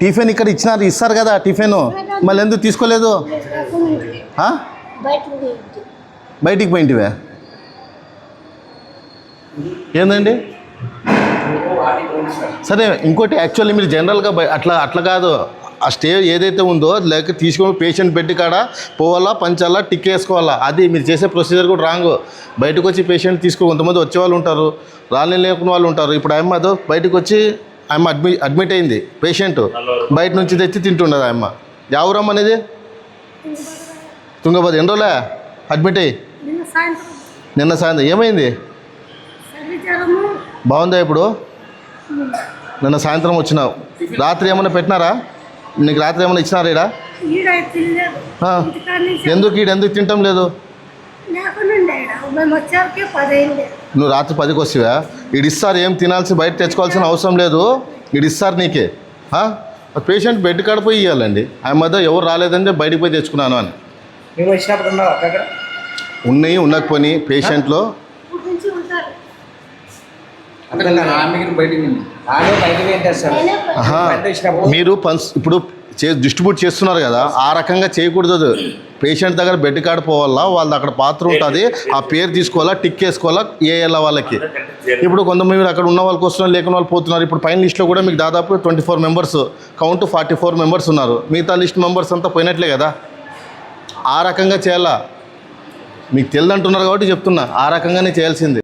Tiffin ఇక్కడ ఇస్తారు కదా టిఫిన్, మళ్ళీ ఎందుకు తీసుకోలేదు? బయటికి పోయింటివే ఏందండి? సరే ఇంకోటి యాక్చువల్లీ మీరు జనరల్గా అట్లా కాదు, ఆ స్టే ఏదైతే ఉందో లేక తీసుకొని పేషెంట్ బెడ్ కాడ పోవాలా, పంచాలా, టిక్ వేసుకోవాలా, అది మీరు చేసే ప్రొసీజర్ కూడా రాంగ్. బయటకు వచ్చి పేషెంట్ కొంతమంది వచ్చే వాళ్ళు ఉంటారు, లేకున్న వాళ్ళు ఉంటారు. ఇప్పుడు ఆయమ్మ అదో బయటకు వచ్చి ఆయమ్మ అడ్మిట్ అయింది, పేషెంట్ బయట నుంచి తెచ్చి తింటుండదు ఆయమ్మ. ఎవరమ్మ అనేది తుంగభద్ర. ఎన్ని రోజులే అడ్మిట్ అయ్యి? నిన్న సాయంత్రం. ఏమైంది? బాగుందా ఇప్పుడు? నిన్న సాయంత్రం వచ్చినావు, రాత్రి ఏమైనా పెట్టినారా నీకు? రాత్రి ఏమైనా ఇచ్చినారా ఈడ? ఎందుకు తింటాం లేదు? నువ్వు రాత్రి 10కి వస్తావా? ఇస్తారు, ఏం తినాల్సి బయట తెచ్చుకోవాల్సిన అవసరం లేదు, ఇస్తారు నీకే. పేషెంట్ బెడ్ కాడ పోయి ఇవ్వాలండి. ఆ మధ్య ఎవరు రాలేదంటే బయటకు పోయి తెచ్చుకున్నాను అని. ఉన్నాయి, ఉండకపోయి పేషెంట్లో మీరు ఇప్పుడు డిస్ట్రిబ్యూట్ చేస్తున్నారు కదా, ఆ రకంగా చేయకూడదు. పేషెంట్ దగ్గర బెడ్ కాడ పోవాలా, వాళ్ళది అక్కడ పాత్ర ఉంటుంది, ఆ పేరు తీసుకోవాలా, టిక్ వేసుకోవాలా, వేయాలా వాళ్ళకి. ఇప్పుడు కొంతమంది అక్కడ ఉన్న వాళ్ళకి వస్తున్నారు, లేకున్న వాళ్ళు పోతున్నారు. ఇప్పుడు పైన లిస్ట్లో కూడా మీకు దాదాపు 24 మెంబర్స్, కౌంట్ 44 మెంబర్స్ ఉన్నారు. మిగతా లిస్ట్ మెంబర్స్ అంతా పోయినట్లే కదా. ఆ రకంగా చేయాలా, మీకు తెలియదంటున్నారు కాబట్టి చెప్తున్నా, ఆ రకంగానే చేయాల్సింది.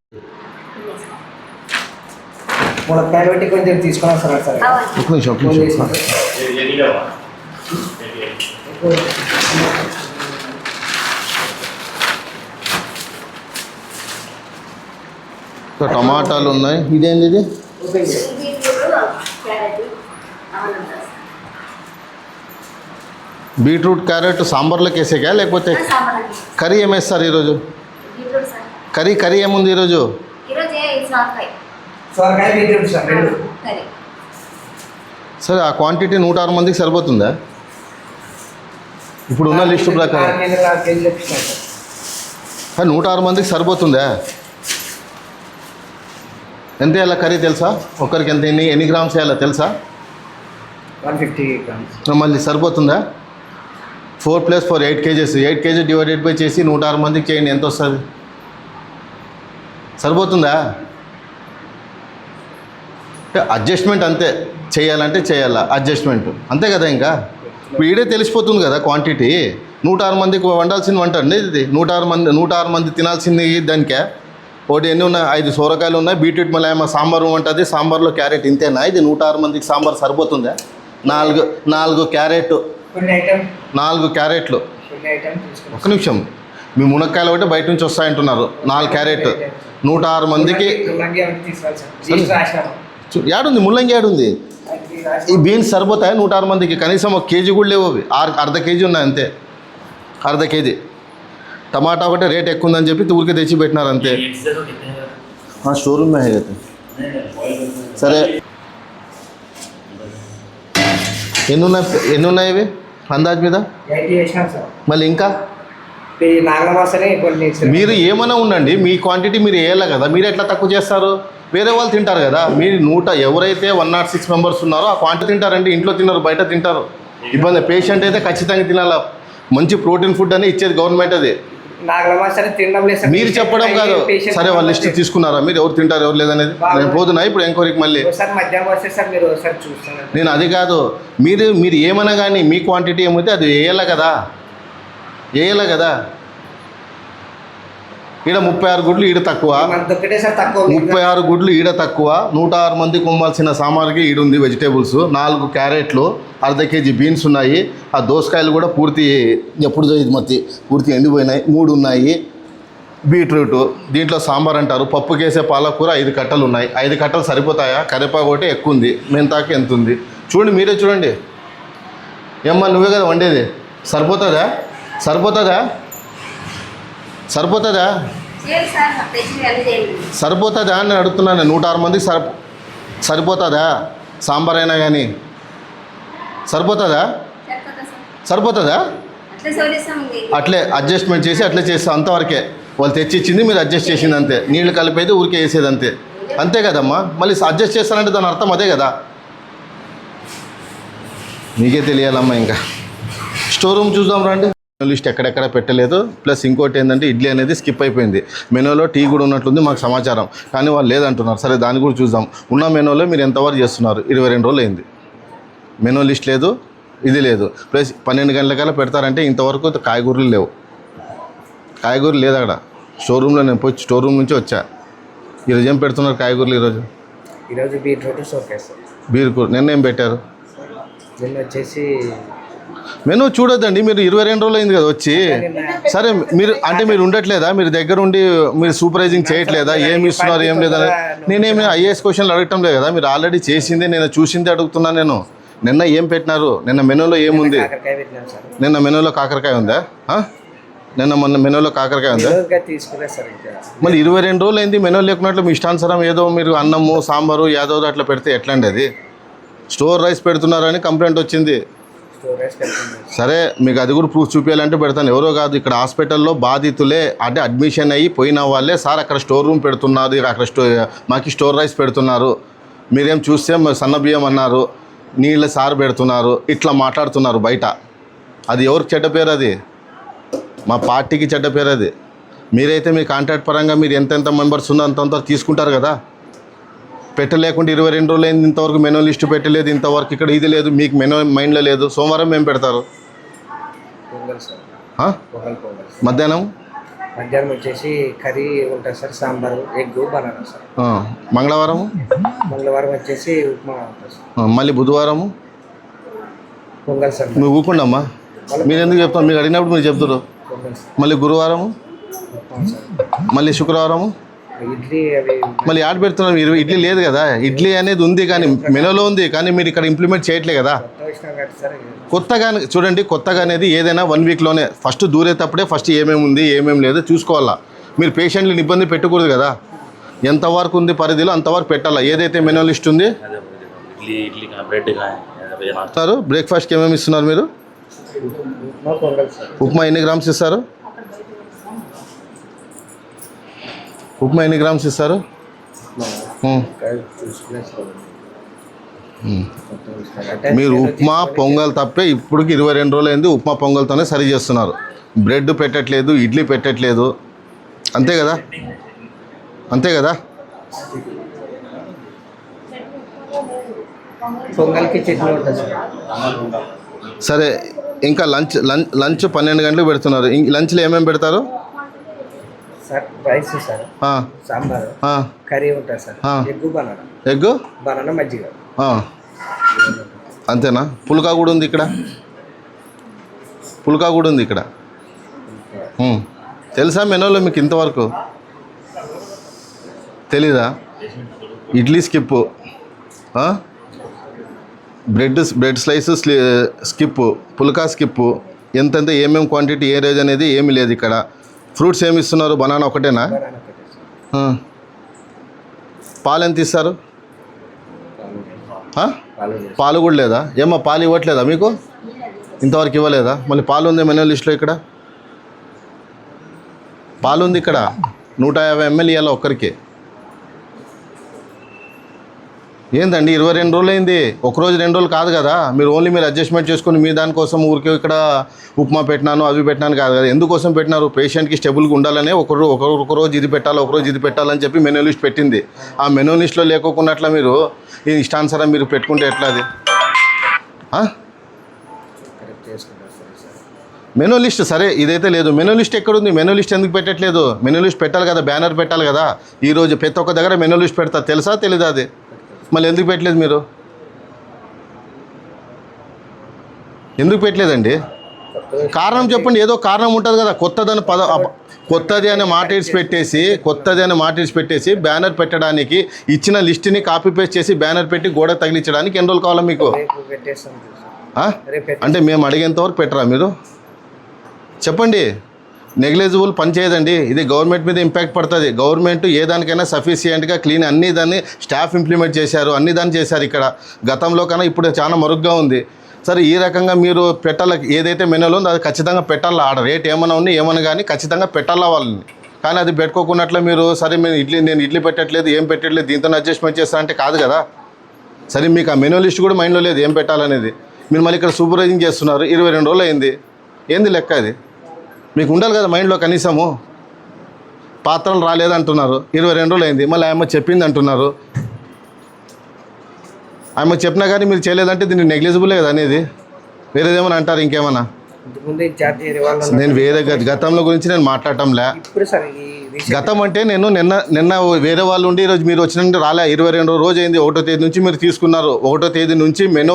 ఒక నిమిషం. టమాటాలు ఉన్నాయి. ఇదేంది ఇది? బీట్రూట్ క్యారెట్ సాంబార్లోకి వేసేకా లేకపోతే కర్రీ ఏమేస్తారు ఈరోజు? కర్రీ ఏముంది ఈరోజు? సరే, ఆ క్వాంటిటీ 106 మందికి సరిపోతుందా ఇప్పుడు ఉన్న లిస్టు ప్రకారం? 106 మందికి సరిపోతుందా? ఎంత వేయాలా కర్రీ తెలుసా? ఒక్కరికి ఎంత, ఎన్ని గ్రామ్స్ వేయాలో తెలుసా? 150 grams. మళ్ళీ సరిపోతుందా? 4 + 4 8 kgs. 8 kg డివైడెడ్ బై చేసి 106 మందికి చేయండి, ఎంత వస్తుంది? సరిపోతుందా? అడ్జస్ట్మెంట్ అంతే, చేయాలంటే చేయాలా, అడ్జస్ట్మెంట్ అంతే కదా. ఇంకా ఇప్పుడు ఈడే తెలిసిపోతుంది కదా క్వాంటిటీ. 106 మందికి వండాల్సింది వంట అండి ఇది. 106 మంది తినాల్సింది దానికే. ఒకటి ఎన్ని ఉన్నాయి? 5 సోరకాయలు ఉన్నాయి, బీట్రూట్ మళ్ళీ సాంబార్ ఉంటుంది, సాంబార్లో క్యారెట్ ఇంతేనా? ఇది 106 మందికి సాంబార్ సరిపోతుందా? 4 క్యారెట్, 4 క్యారెట్లు. ఒక్క నిమిషం, మీ మునక్కాయలు ఒకటి బయట నుంచి వస్తాయంటున్నారు. 4 క్యారెట్ 106 మందికి. ఏడుంది ముల్లంగి? ఏడుంది? ఈ బీన్స్ సరిపోతాయి 106 మందికి? కనీసం 1 కేజీ కూడా లేవు అవి, అర్ధ కేజీ ఉన్నాయి అంతే, అర్ధ కేజీ. టమాటా ఒకటే రేట్ ఎక్కువ ఉందని చెప్పి ఊరికే తెచ్చి పెట్టినారు అంతే. షోరూమ్ అయితే సరే. ఎన్ని ఉన్నాయి ఇవి అందాజ్ మీద? మళ్ళీ ఇంకా మీరు ఏమైనా ఉండండి, మీ క్వాంటిటీ మీరు వేయాలి కదా. మీరు ఎట్లా తక్కువ చేస్తారు? వేరే వాళ్ళు తింటారు కదా. మీరు ఎవరైతే 106 మెంబర్స్ ఉన్నారో ఆ క్వాంటిటీ తింటారండి. ఇంట్లో తిన్నారు, బయట తింటారు, ఇబ్బంది. పేషెంట్ అయితే ఖచ్చితంగా తినాలా. మంచి ప్రోటీన్ ఫుడ్ అని ఇచ్చేది గవర్నమెంట్. అది మీరు చెప్పడం కాదు. సరే, వాళ్ళ లిస్ట్ తీసుకున్నారా మీరు? ఎవరు తింటారు ఎవరు లేదనేది నేను పోతున్నా ఇప్పుడు ఎంక్వైరీకి. మళ్ళీ నేను అది కాదు, మీరు ఏమన్నా కానీ మీ క్వాంటిటీ ఏమైతే అది వేయాలి కదా, వేయాలి కదా. ఈడ 36 గుడ్లు, ఈడ తక్కువ. 36 గుడ్లు ఈడ తక్కువ. 106 మందికి కొమ్మాల్సిన సామాగ్రి ఈడుంది. వెజిటేబుల్స్ 4 క్యారెట్లు, అర్ధ కేజీ బీన్స్ ఉన్నాయి. ఆ దోసకాయలు కూడా పూర్తి ఎప్పుడు ఇది మత్తి పూర్తి ఎండిపోయినాయి. 3 ఉన్నాయి. బీట్రూట్, దీంట్లో సాంబార్ అంటారు. పప్పు కేసే పాలకూర 5 కట్టలు ఉన్నాయి. 5 కట్టలు సరిపోతాయా? కరివేపాకు ఒకటి ఎక్కువ ఉంది. మెంతాకు ఎంత ఉంది చూడండి, మీరే చూడండి. ఏమ్మా నువ్వే కదా వండేది, సరిపోతుందా? సరిపోతుందా? సరిపోతుందా? సరిపోతుందా అని అడుగుతున్నాను. 106 మందికి సరిపోతుందా? సాంబార్ అయినా కానీ సరిపోతుందా? సరిపోతుందా? అట్లే అడ్జస్ట్మెంట్ చేసి అట్లే చేస్తాం, అంతవరకే. వాళ్ళు తెచ్చిచ్చింది మీరు అడ్జస్ట్ చేసింది అంతే. నీళ్ళు కలిపైతే ఊరికే వేసేది అంతే. అంతే కదమ్మా. మళ్ళీ అడ్జస్ట్ చేస్తానంటే దాని అర్థం అదే కదా. మీకే తెలియాలమ్మా. ఇంకా స్టోర్ రూమ్ చూద్దాం రండి. మెనూ లిస్ట్ ఎక్కడెక్కడ పెట్టలేదు. ప్లస్ ఇంకోటి ఏంటంటే ఇడ్లీ అనేది స్కిప్ అయిపోయింది. మెనూలో టీ కూడా ఉన్నట్లుంది మాకు సమాచారం, కానీ వాళ్ళు లేదంటున్నారు. సరే దాన్ని కూడా చూద్దాం. ఉన్న మెనూలో మీరు ఎంతవరకు చేస్తున్నారు? 22 రోజులు అయింది. మెనూ లిస్ట్ లేదు, ఇది లేదు. ప్లస్ 12 గంటలకల్లా పెడతారంటే ఇంతవరకు కాయగూరలు లేవు. కాయగూరలు లేదు అక్కడ స్టోర్ రూమ్లో. నేను పోయి స్టోర్ రూమ్ నుంచి వచ్చా. ఈరోజు ఏం పెడుతున్నారు కాయగూరలు? ఈరోజు బీట్రూట్ సోకేస్. బీరుకూర నిన్న ఏం పెట్టారు? నిన్న వచ్చేసి మెనూ చూడొద్దండి. మీరు 22 రోజులు అయింది కదా వచ్చి. సరే మీరు అంటే మీరు ఉండట్లేదా? మీరు దగ్గర ఉండి మీరు సూపర్వైజింగ్ చేయట్లేదా? ఏమి ఇస్తున్నారు ఏం లేదా? నేనేమి ఐఏఎస్ క్వశ్చన్లు అడగటం లేదు కదా. మీరు ఆల్రెడీ చేసిందే నేను చూసిందే అడుగుతున్నాను నేను. నిన్న ఏం పెట్టినారు? నిన్న మెనూలో ఏముంది? కాకరకాయ పెట్టినాం సార్. నిన్న మెనూలో కాకరకాయ ఉందా? మొన్న మెనూలో కాకరకాయ ఉందా? తీసుకున్నా సార్. ఇంకా మళ్ళీ 22 రోజులు అయింది మెనూ లేకున్నట్లు మీ ఇష్టానుసారం ఏదో మీరు అన్నము సాంబారు యాదో అట్లా పెడితే ఎట్లా అండి అది? స్టోర్ రైస్ పెడుతున్నారని కంప్లైంట్ వచ్చింది. స్టోర్ రైస్ పెడుతున్నాం. సరే మీకు అది కూడా ప్రూఫ్ చూపించాలంటే పెడతాను. ఎవరో కాదు, ఇక్కడ హాస్పిటల్లో బాధితులే అంటే అడ్మిషన్ అయ్యి పోయిన వాళ్ళే సార్ అక్కడ స్టోర్ రూమ్ పెడుతున్నారు, అక్కడ మాకు స్టోర్ రైస్ పెడుతున్నారు, మీరేం చూస్తే సన్న బియ్యం అన్నారు, నీళ్ళ సారు పెడుతున్నారు, ఇట్లా మాట్లాడుతున్నారు బయట. అది ఎవరికి చెడ్డ పేరు? అది మా పార్టీకి చెడ్డ పేరు. అది మీరైతే మీ కాంట్రాక్ట్ పరంగా మీరు ఎంతెంత మెంబర్స్ ఉందో అంతంత తీసుకుంటారు కదా. పెట్టలేకుండా 22 రోజులు అయింది, ఇంతవరకు మెనూ లిస్టు పెట్టలేదు. ఇంతవరకు ఇక్కడ ఇది లేదు, మీకు మెనూ మైండ్లో లేదు. సోమవారం ఏం పెడతారు? పొంగల్ సార్. పొంగల్. మధ్యాహ్నం వచ్చేసి కర్రీ ఉంటుంది sir, sambar, egg, banana sir. మంగళవారం వచ్చేసి ఉప్మా ఉంటుంది సార్. మళ్ళీ బుధవారము పొంగల్ సార్. నువ్వు ఊకుండమ్మా, మీరు ఎందుకు చెప్తాను? మీకు అడిగినప్పుడు మీరు చెప్తారు. పొంగల్ సార్. మళ్ళీ గురువారము, ఉప్మా సార్. మళ్ళీ శుక్రవారము ఇడ్లీ అవి మళ్ళీ యాడ్ పెడుతున్నారు. మీరు ఇడ్లీ లేదు కదా. ఇడ్లీ అనేది ఉంది కానీ మెనూలో ఉంది, కానీ మీరు ఇక్కడ ఇంప్లిమెంట్ చేయట్లే కదా. కొత్తగా చూడండి, కొత్తగా అనేది ఏదైనా 1 వీక్లోనే ఫస్ట్ దూరేటప్పుడే ఫస్ట్ ఏమేమి ఉంది ఏమేమి లేదు చూసుకోవాలా. మీరు పేషెంట్లను ఇబ్బంది పెట్టకూడదు కదా. ఎంతవరకు ఉంది పరిధిలో అంతవరకు పెట్టాలా. ఏదైతే మెనూ లిస్ట్ ఉంది. సార్ బ్రేక్ఫాస్ట్కి ఏమేమి ఇస్తున్నారు మీరు? ఉప్మా ఎన్ని గ్రామ్స్ ఇస్తారు? ఉప్మా ఎన్ని గ్రామ్స్ ఇస్తారు? మీరు ఉప్మా పొంగల్ తప్పే ఇప్పటికి 22 రోజులు అయింది. ఉప్మా పొంగల్తోనే సరి చేస్తున్నారు. బ్రెడ్ పెట్టట్లేదు, ఇడ్లీ పెట్టట్లేదు. అంతే కదా, అంతే కదా. పొంగల్కి చట్నీ ఉంటుంది సార్. సరే ఇంకా లంచ్ 12 గంటలకు పెడుతున్నారు. లంచ్లో ఏమేమి పెడతారు? Sir rice sir, sambar, curry ఉంటుంది సార్, ఎగ్ బనానా మజ్జిగ. అంతేనా? పుల్కా కూడా ఉంది ఇక్కడ. పుల్కా కూడా ఉంది ఇక్కడ. తెలుసా మెనూలో మీకు ఇంతవరకు? తెలీదా? ఇడ్లీ స్కిప్, బ్రెడ్ స్లైస్ స్కిప్, పుల్కా స్కిప్. ఎంతెంత ఏమేమి క్వాంటిటీ ఏ రోజు అనేది ఏమీ లేదు ఇక్కడ. ఫ్రూట్స్ ఏమి ఇస్తున్నారు? బనానా ఒకటేనా? పాలు ఎంత ఇస్తారు? పాలు కూడా లేదా? ఏమో పాలు ఇవ్వట్లేదా మీకు? ఇంతవరకు ఇవ్వలేదా? మళ్ళీ పాలు ఉంది మెనూ లిస్ట్లో. ఇక్కడ పాలు ఉంది. ఇక్కడ 150 ml ఇవ్వాలి ఒక్కరికి. ఏందండి 22 రోజులు అయింది. ఒకరోజు 2 రోజులు కాదు కదా. మీరు మీరు అడ్జస్ట్మెంట్ చేసుకుని మీ దానికోసం ఊరికే ఇక్కడ ఉప్మా పెట్టినాను అవి పెట్టినాను కాదు కదా. ఎందుకోసం పెట్టినారు? పేషెంట్కి స్టెబుల్గా ఉండాలనే ఒక రోజు ఇది పెట్టాలి, ఒకరోజు ఇది పెట్టాలని చెప్పి మెనూ లిస్ట్ పెట్టింది. ఆ మెనూ లిస్ట్లో లేకోకున్నట్ల మీరు ఈ ఇష్టానుసారం మీరు పెట్టుకుంటే ఎట్లా? అది మెనూ లిస్ట్ సరే ఇదైతే లేదు. మెనూ లిస్ట్ ఎక్కడుంది? మెనూ లిస్ట్ ఎందుకు పెట్టట్లేదు? మెనూ లిస్ట్ పెట్టాలి కదా, బ్యానర్ పెట్టాలి కదా. ఈరోజు ప్రతి ఒక్క దగ్గర మెనూ లిస్ట్ పెడతారు, తెలుసా తెలీదా? అది మళ్ళీ ఎందుకు పెట్టలేదు మీరు? ఎందుకు పెట్టలేదండి? కారణం చెప్పండి. ఏదో కారణం ఉంటుంది కదా. కొత్తది అనే మాట పెట్టేసి బ్యానర్ పెట్టడానికి ఇచ్చిన లిస్ట్ని కాపీ పేస్ట్ చేసి బ్యానర్ పెట్టి గోడ తగిలించడానికి ఎన్ని రోజులు కావాలా మీకు? అంటే మేము అడిగేంతవరకు పెట్టరా మీరు? చెప్పండి. నెగ్లిజిబుల్ పని చేయదండి. ఇది గవర్నమెంట్ మీద ఇంపాక్ట్ పడుతుంది. గవర్నమెంట్ ఏ దానికైనా సఫిషియెంట్గా క్లీన్ అన్ని దాన్ని స్టాఫ్ ఇంప్లిమెంట్ చేశారు, అన్ని దాన్ని చేశారు. ఇక్కడ గతంలో కన్నా ఇప్పుడు చాలా మరుగ్గా ఉంది. సరే ఈ రకంగా మీరు పెట్టాల ఏదైతే మెనూలో ఉందో అది ఖచ్చితంగా పెట్టాలా. ఆడ రేట్ ఏమైనా ఉంది ఏమన్నా కానీ ఖచ్చితంగా పెట్టాలా వాళ్ళని. కానీ అది పెట్టుకోకున్నట్లు మీరు సరే నేను ఇడ్లీ పెట్టట్లేదు ఏం పెట్టట్లేదు దీంతో అడ్జస్ట్మెంట్ చేస్తానంటే కాదు కదా. సరే మీకు ఆ మెనూ లిస్ట్ కూడా మైండ్లో లేదు ఏం పెట్టాలనేది. మీరు మళ్ళీ ఇక్కడ సూపర్వైజింగ్ చేస్తున్నారు, 22 రోజులు అయింది. ఏంది లెక్క అది? మీకు ఉండాలి కదా మైండ్లో కనీసము. పాత్రలు రాలేదంటున్నారు, 22 రోజులు అయింది. మళ్ళీ ఆమె చెప్పింది అంటున్నారు. ఆమె చెప్పినా కానీ మీరు చేయలేదంటే దీన్ని నెగ్లిజిబులే కదా అనేది. వేరేదేమన్నా అంటారు ఇంకేమన్నా? ముందు ఇన్ఛార్జ్ వాళ్ళు నేను వేరే గతంలో గురించి నేను మాట్లాడటంలే. ఇప్పుడు సార్ ఈ గతం అంటే నేను నిన్న వేరే వాళ్ళు ఉండి ఈరోజు మీరు వచ్చినంటే రాలే. 22 రోజు అయింది. 1వ తేదీ నుంచి మీరు తీసుకున్నారు. 1వ తేదీ నుంచి మెనూ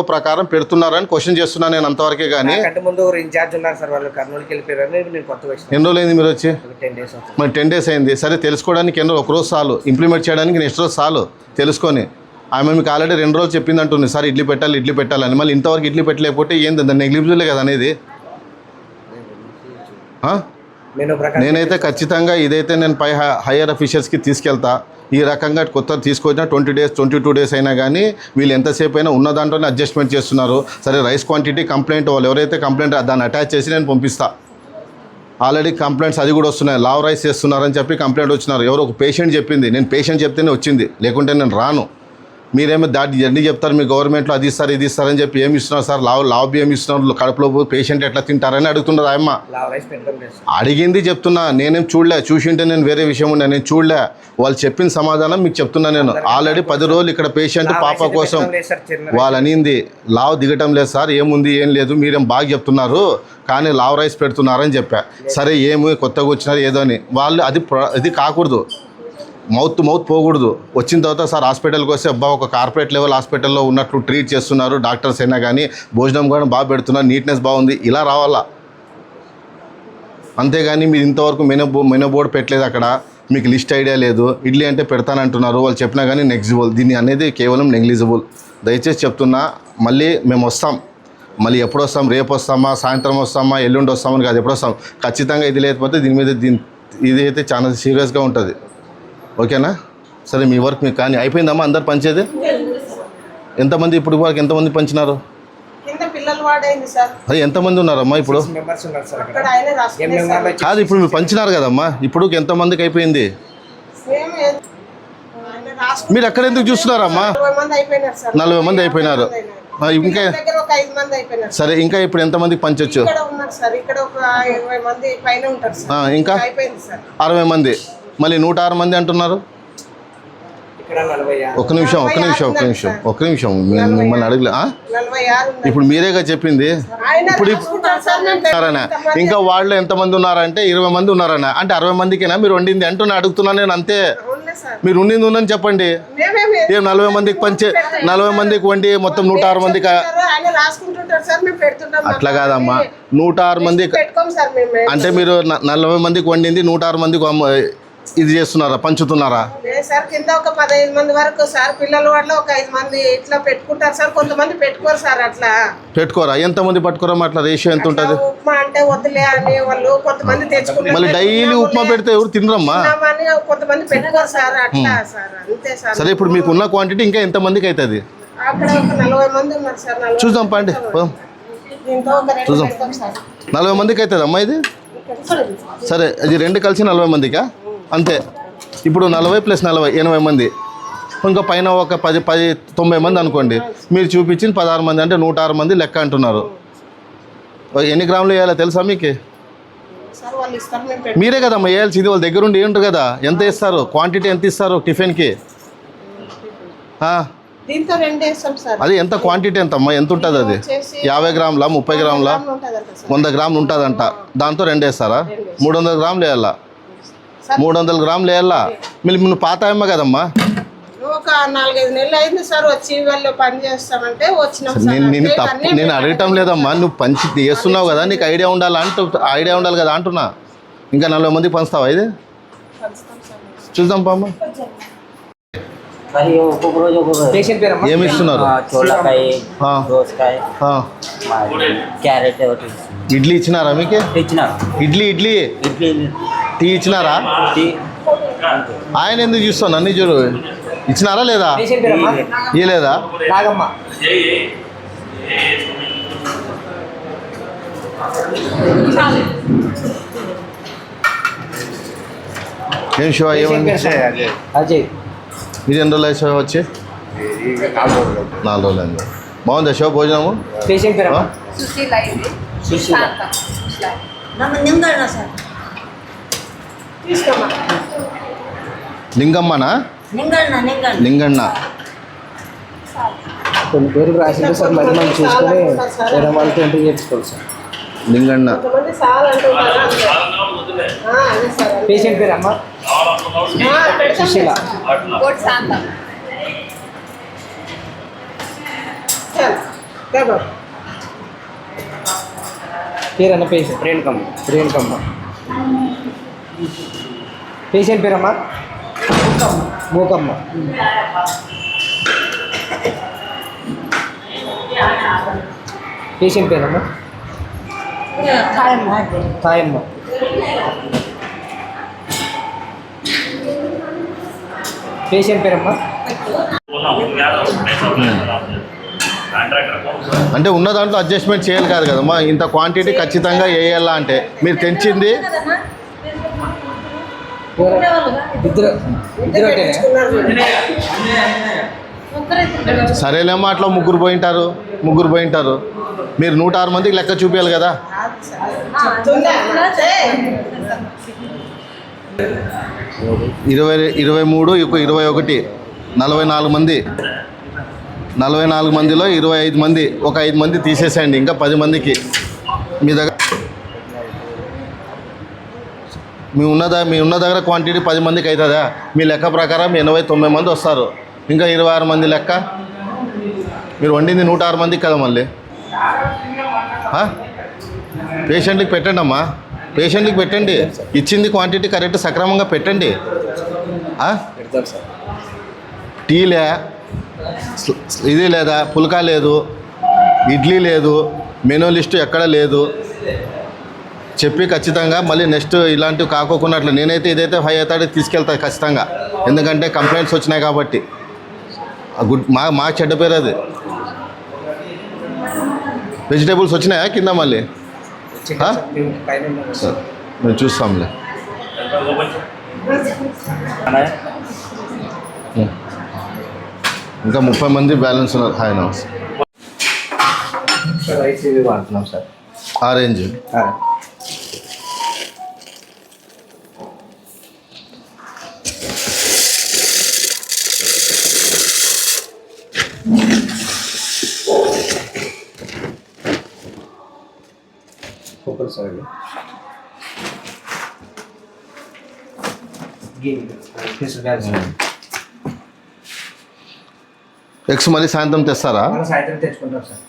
ప్రకారం పెడుతున్నారని క్వశ్చన్ చేస్తున్నాను నేను అంతవరకే. కానీ అంటే ముందు ఇన్ఛార్జ్ ఉన్నారు సార్, వాళ్ళు కర్నూలుకి వెళ్ళిపోయారని నేను కొత్త వచ్చిన. ఎన్ని రోజులు అయింది మీరు వచ్చి? 10 days అవుతుంది. మరి 10 days అయింది. సరే తెలుసుకోవడానికి ఎన్నో ఒక రోజు చాలు, ఇంప్లిమెంట్ చేయడానికి నెక్స్ట్ రోజు చాలు తెలుసుకొని. ఆమె మీకు ఆల్రెడీ 2 రోజులు చెప్పింది అంటుంది, సార్ ఇడ్లీ పెట్టాలని. మళ్ళీ ఇంతవరకు ఇడ్లీ పెట్టలేకపోతే ఏంది నెగ్లిజిబులే కదా అనేది. మెనూ ప్రకారం నేనైతే ఖచ్చితంగా ఇదైతే నేను పై హయ్యర్ అఫీషియల్స్కి తీసుకెళ్తా. ఈ రకంగా కొత్త తీసుకొచ్చిన 20 days 22 days అయినా కానీ వీళ్ళు ఎంతసేపు అయినా ఉన్న దాంట్లోనే అడ్జస్ట్మెంట్ చేస్తున్నారు. సరే రైస్ క్వాంటిటీ కంప్లైంట్ వాళ్ళు ఎవరైతే కంప్లైంట్ దాన్ని అటాచ్ చేసి నేను పంపిస్తా. ఆల్రెడీ కంప్లైంట్స్ అది కూడా వస్తున్నాయి. లావ్ రైస్ చేస్తున్నారని చెప్పి కంప్లైంట్ వచ్చినారు. ఎవరో ఒక పేషెంట్ చెప్పింది, నేను పేషెంట్ చెప్తేనే వచ్చింది, లేకుంటే నేను రాను. మీరేమో అన్ని చెప్తారు, మీ గవర్నమెంట్లో అది ఇస్తారు ఇది ఇస్తారని చెప్పి ఏమి ఇస్తున్నారు సార్? లావ్ బియ్యం ఇస్తున్నారు, కడుపులో పేషెంట్ ఎట్లా తింటారని అడుగుతున్నారు ఆయమ్మ. రైస్ పెట్టడం లేదు సార్. అడిగింది చెప్తున్నా, నేనేం చూడలే. చూసింటే నేను వేరే విషయం ఉండే, నేను చూడలే. వాళ్ళు చెప్పిన సమాధానం మీకు చెప్తున్నా. నేను ఆల్రెడీ 10 రోజులు ఇక్కడ పేషెంట్ పాప కోసం వాళ్ళు అనింది లావ్ దిగటం లేదు సార్, ఏముంది ఏం లేదు, మీరేం బాగా చెప్తున్నారు కానీ లావ్ రైస్ పెడుతున్నారని చెప్పా. సరే ఏమి కొత్తగా వచ్చినారు ఏదో అని. వాళ్ళు అది కాకూడదు, మౌత్ పోకూడదు. వచ్చిన తర్వాత సార్ హాస్పిటల్కి వస్తే అబ్బా ఒక కార్పొరేట్ లెవెల్ హాస్పిటల్లో ఉన్నట్లు ట్రీట్ చేస్తున్నారు డాక్టర్స్ అయినా కానీ, భోజనం కూడా బాగా పెడుతున్నారు, నీట్నెస్ బాగుంది, ఇలా రావాలా. అంతేగాని మీరు ఇంతవరకు మెనూ బోర్డు పెట్టలేదు అక్కడ, మీకు లిస్ట్ ఐడియా లేదు. ఇడ్లీ అంటే పెడతానంటున్నారు, వాళ్ళు చెప్పినా కానీ నెగ్లిజిబుల్. దీన్ని అనేది కేవలం నెగ్లిజిబుల్. దయచేసి చెప్తున్నా, మళ్ళీ మేము వస్తాం. మళ్ళీ ఎప్పుడు వస్తాం? రేపు వస్తామా, సాయంత్రం వస్తామా, ఎల్లుండి వస్తామని కాదు, ఎప్పుడు వస్తాం. ఖచ్చితంగా ఇది లేకపోతే దీని మీద ఇది అయితే చాలా సీరియస్గా ఉంటుంది. ఓకేనా? సరే మీ వర్క్ మీకు కానీ అయిపోయిందమ్మా. అందరు పంచేది ఎంతమంది? ఇప్పుడు వరకు ఎంతమంది పంచినారు? అది ఎంతమంది ఉన్నారమ్మా ఇప్పుడు? మెంబర్స్ ఉన్నారు సార్ అక్కడ. కాదు, ఇప్పుడు మీరు పంచినారు కదమ్మా, ఇప్పుడు ఎంతమందికి అయిపోయింది? మీరు ఎక్కడ ఎందుకు చూస్తున్నారమ్మా? 40 మంది అయిపోయినారు. ఇంకా సరే, ఇంకా ఇప్పుడు ఎంతమందికి పంచొచ్చు? ఇంకా 60 మంది. మళ్ళీ 106 మంది అంటున్నారు. ఒక్క నిమిషం మిమ్మల్ని అడగలే. ఇప్పుడు మీరేగా చెప్పింది. ఇప్పుడు ఇంకా వాళ్ళు ఎంతమంది ఉన్నారంటే 20 మంది ఉన్నారన్న. అంటే 60 మందికేనా మీరు వండింది అంటున్నా అడుగుతున్నా నేను. అంతే, మీరు ఉండింది ఉందని చెప్పండి. ఏం 40 మందికి 40 మందికి వండి మొత్తం 106 మందికి? అట్లా కాదమ్మా, 106 మందికి అంటే మీరు 40 మందికి వండింది 106 మందికి ఇది చేస్తున్నారా, పంచుతున్నారా? సార్ కింద ఒక 15 మంది వరకు సార్, పిల్లల వాటిలో ఒక 5 మంది ఇట్లా పెట్టుకుంటారు సార్. కొంతమంది పెట్టుకోరు సార్. అట్లా పెట్టుకోరా? ఎంతమంది పట్టుకోరా? అట్లా రేషియో ఎంత ఉంటుంది? ఉప్మా అంటే వద్దులే అని వాళ్ళు కొంతమంది తెచ్చుకుంటారు. మళ్ళీ డైలీ ఉప్మా పెడితే ఎవరు తినరమ్మా? కొంతమంది పెట్టుకోరు సార్. అట్లా సార్, అంతే సార్. సరే, ఇప్పుడు మీకు ఉన్న క్వాంటిటీ ఇంకా ఎంత మందికి అవుతుంది? అక్కడ ఒక 40 మంది ఉన్నారు సార్. చూద్దాం పండి, చూద్దాం. 40 మందికి అవుతుంది అమ్మా ఇది. సరే, ఇది 2 కలిసి 40 మందికా? అంతే. ఇప్పుడు 40 + 40 80 మంది. ఇంకా పైన ఒక 90 మంది అనుకోండి. మీరు చూపించిన 16 మంది అంటే 106 మంది లెక్క అంటున్నారు. ఎన్ని గ్రాములు వేయాలో తెలుసా మీకు? మీరే కదమ్మా వేయాల్సింది, వాళ్ళ దగ్గర ఉండి ఏంటారు కదా. ఎంత ఇస్తారు? క్వాంటిటీ ఎంత ఇస్తారు టిఫిన్కి? అది ఎంత క్వాంటిటీ ఎంతమ్మా? ఎంత ఉంటుంది అది? 50 గ్రాముల 30 గ్రాముల 100 గ్రాములు ఉంటుందంట. దాంతో 2 వేస్తారా? 300 గ్రాములు వేయాలా? 300 గ్రాములు వేయాలా? నువ్వు పాత అమ్మ కదమ్మా. ఒక 4-5 నెలలు అయింది సార్ వచ్చి వాళ్ళు పని చేస్తామంటే వచ్చినాం. నేను అడగటం లేదమ్మా, నువ్వు పంచి చేస్తున్నావు కదా, నీకు ఐడియా ఉండాలి కదా అంటున్నా. ఇంకా 40 మందికి పంచుతావా ఇది? చూద్దాం పామ్మ. ఏమి ఇస్తున్నారు? క్యారెట్. ఇడ్లీ ఇచ్చినారా మీకు? ఇడ్లీ టీ ఇచ్చినారా? ఆయన ఎందుకు చూస్తాను అన్ని చూడు. ఇచ్చినారా లేదా? ఇవ్వలేదా? ఏం శివ ఏమైంది? ఇది ఎన్ని రోజులు శివ వచ్చి? 4 రోజులు అయింది. బాగుందా షో భోజనము? పేషెంట్ పేరమ్మా సుశీల ఇది సుశీల. శాంతం. తీసుకోమా. లింగమ్మనా? లింగన్న. కొన్ని పేర్లు రాసింది సార్, మరి మనం చూసుకొని వేరే వాళ్ళతో ఎంట్రీ చేయించుకోవాలి సార్. లింగన్న. కొంతమంది సార్ అంటుంటారు అంతే. అదే సార్ అదే. పేషెంట్ పేరమ్మా పెడతాం సుశీల. కోటి శాంతం. చల్, లేబో. పేరన్న పేషెంట్ రేణుకమ్మ. పేషెంట్ పేరమ్మా మూకమ్మ. పేషెంట్ పేరమ్మా తాయమ్మ. పేషెంట్ పేరమ్మా అంటే ఉన్న దాంట్లో అడ్జస్ట్మెంట్ చేయాలి కాదు కదమ్మా, ఇంత క్వాంటిటీ ఖచ్చితంగా వేయాలా అంటే మీరు తెచ్చింది ఇద్దరు ఒకటేనా? సరేలేమ్మా, అట్లా ముగ్గురు పోయింటారు. మీరు 106 మందికి లెక్క చూపించాలి కదా. చెప్తుందా? చే. 23, 21, 44 మంది. 44 మందిలో 25 మంది, ఒక 5 మంది తీసేసేయండి, ఇంకా 10 మందికి మీ దగ్గర మీ ఉన్న దగ్గర క్వాంటిటీ 10 మందికి అవుతుందా? మీ లెక్క ప్రకారం 89 మంది వస్తారు, ఇంకా 26 మంది లెక్క. మీరు వండింది 106 మందికి కదా. మళ్ళీ పేషెంట్కి పెట్టండి అమ్మా, పేషెంట్కి పెట్టండి. ఇచ్చింది క్వాంటిటీ కరెక్ట్ సక్రమంగా పెట్టండి. పెడతారు సార్. టీలే ఇది లేదా, పుల్కా లేదు, ఇడ్లీ లేదు, మెనూ లిస్టు ఎక్కడ లేదు చెప్పి ఖచ్చితంగా మళ్ళీ నెక్స్ట్ ఇలాంటివి కాకోకున్నట్లు నేనైతే ఇదైతే 5 అవుతాడికి తీసుకెళ్తాను ఖచ్చితంగా, ఎందుకంటే కంప్లైంట్స్ వచ్చినాయి కాబట్టి. మా చెడ్డ పేరు అది. వెజిటేబుల్స్ వచ్చినాయా కింద మళ్ళీ? సార్ మేము చూస్తాంలే. ఇంకా 30 మంది బ్యాలెన్స్ ఉన్నారు. హాయ్ నమస్తే. రైస్ ఇవి వాడుతున్నాం sir. Orange super sir. Eggs మళ్ళీ సాయంత్రం తెస్తారా? సాయంత్రం తెచ్చుకుంటాం సార్.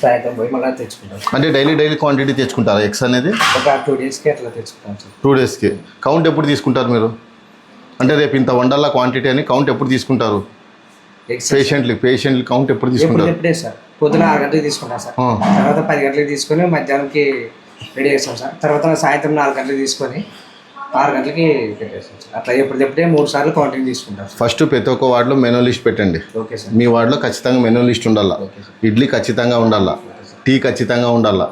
సాయంత్రం పోయి మళ్ళీ తెచ్చుకుంటాం. అంటే డైలీ క్వాంటిటీ తెచ్చుకుంటారా ఎగ్స్ అనేది? ఒక 2 డేస్కి అట్లా తెచ్చుకుంటాం సార్. 2 డేస్కి. కౌంట్ ఎప్పుడు తీసుకుంటారు మీరు? అంటే రేపు ఇంత వండాల క్వాంటిటీ అని కౌంట్ ఎప్పుడు తీసుకుంటారు? పేషెంట్లు కౌంట్ ఎప్పుడు తీసుకుంటారు? ఎప్పుడే సార్, పొద్దున 6 గంటలకు తీసుకుంటాం సార్. తర్వాత 10 గంటలకు తీసుకొని మధ్యాహ్నంకి రెడీ చేస్తాం సార్. తర్వాత సాయంత్రం 4 గంటలకు తీసుకొని 6 గంటలకి పెట్టేస్తాం సార్. అట్లా ఎప్పుడెప్పుడే 3 సార్లు కౌంటింగ్ తీసుకుంటాం. ఫస్ట్ ప్రతి ఒక్క వార్డులో మెనూ లిస్ట్ పెట్టండి. Okay sir. మీ వార్డులో ఖచ్చితంగా మెనూ లిస్ట్ ఉండాలా. ఇడ్లీ ఖచ్చితంగా ఉండాలా, టీ ఖచ్చితంగా ఉండాలా,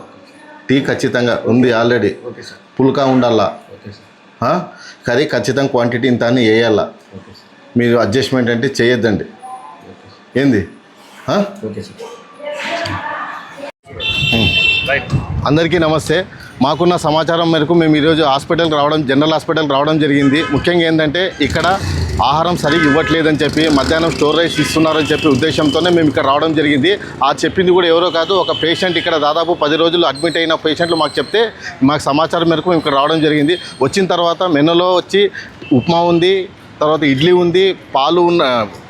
టీ ఖచ్చితంగా ఉంది ఆల్రెడీ, ఓకే సార్. పుల్కా ఉండాలా, ఓకే సార్. కర్రీ ఖచ్చితంగా క్వాంటిటీ ఇంత అని వేయాలా. Okay sir. మీరు అడ్జస్ట్మెంట్ అంటే చేయొద్దండి. ఏంది? Okay sir. అందరికీ నమస్తే. మాకున్న సమాచారం మేరకు మేము ఈరోజు జనరల్ హాస్పిటల్కి రావడం జరిగింది. ముఖ్యంగా ఏంటంటే ఇక్కడ ఆహారం సరిగ్గా ఇవ్వట్లేదని చెప్పి, మధ్యాహ్నం స్టోర్ రైస్ ఇస్తున్నారని చెప్పి ఉద్దేశంతోనే మేము ఇక్కడ రావడం జరిగింది. ఆ చెప్పింది కూడా ఎవరో కాదు, ఒక పేషెంట్ ఇక్కడ దాదాపు 10 రోజులు అడ్మిట్ అయిన పేషెంట్లు మాకు చెప్తే మాకు సమాచారం మేరకు మేము ఇక్కడ రావడం జరిగింది. వచ్చిన తర్వాత మెనూలో వచ్చి ఉప్మా ఉంది, తర్వాత ఇడ్లీ ఉంది, పాలు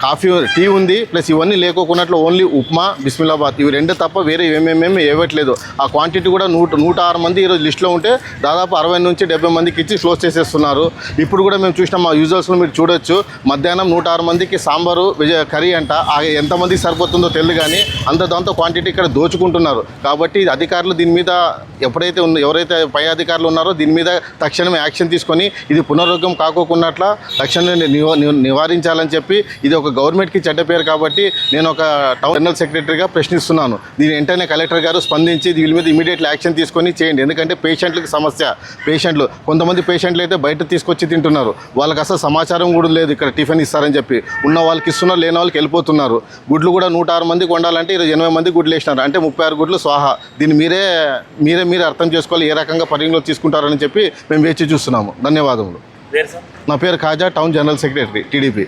కాఫీ, టీ ఉంది, ప్లస్ ఇవన్నీ లేకోకున్నట్లు ఓన్లీ ఉప్మా, బిస్మిల్లాబాద్ ఇవి 2 తప్ప వేరే ఏమేమేమి ఇవ్వట్లేదు. ఆ క్వాంటిటీ కూడా 106 మంది ఈరోజు లిస్టులో ఉంటే దాదాపు 60 నుంచి 70 మందికి ఇచ్చి క్లోజ్ చేసేస్తున్నారు. ఇప్పుడు కూడా మేము చూసినాం, మా యూజర్స్లో మీరు చూడొచ్చు, మధ్యాహ్నం 106 మందికి సాంబారు కర్రీ అంట. ఎంతమందికి సరిపోతుందో తెలియదు, కానీ దాంతో క్వాంటిటీ ఇక్కడ దోచుకుంటున్నారు. కాబట్టి అధికారులు దీని మీద ఎవరైతే పై అధికారులు ఉన్నారో దీని మీద తక్షణమే యాక్షన్ తీసుకొని ఇది పునరావృతం కాకోకున్నట్ల తక్షణమే నివారించాలని చెప్పి ఇది ఒక గవర్నమెంట్కి చెడ్డ పేరు కాబట్టి నేను ఒక టౌన్ జనరల్ సెక్రటరీగా ప్రశ్నిస్తున్నాను. దీని వెంటనే కలెక్టర్ గారు స్పందించి దీని మీద ఇమీడియట్లీ యాక్షన్ తీసుకొని చేయండి. ఎందుకంటే పేషెంట్లకు సమస్య. కొంతమంది పేషెంట్లు అయితే బయట తీసుకొచ్చి తింటున్నారు. వాళ్ళకి అసలు సమాచారం కూడా లేదు ఇక్కడ టిఫిన్ ఇస్తారని చెప్పి. ఉన్న వాళ్ళకి ఇస్తున్నారు, లేని వాళ్ళకి వెళ్ళిపోతున్నారు. గుడ్లు కూడా 106 మందికి వండాలంటే 80 మంది గుడ్లు వేసినారు, అంటే 36 గుడ్లు స్వాహా. దీన్ని మీరే అర్థం చేసుకోవాలి, ఏ రకంగా పరిగణలో తీసుకుంటారని చెప్పి మేము వేచి చూస్తున్నాము. ధన్యవాదములు. నా పేరు Khaja, town general secretary, TDP.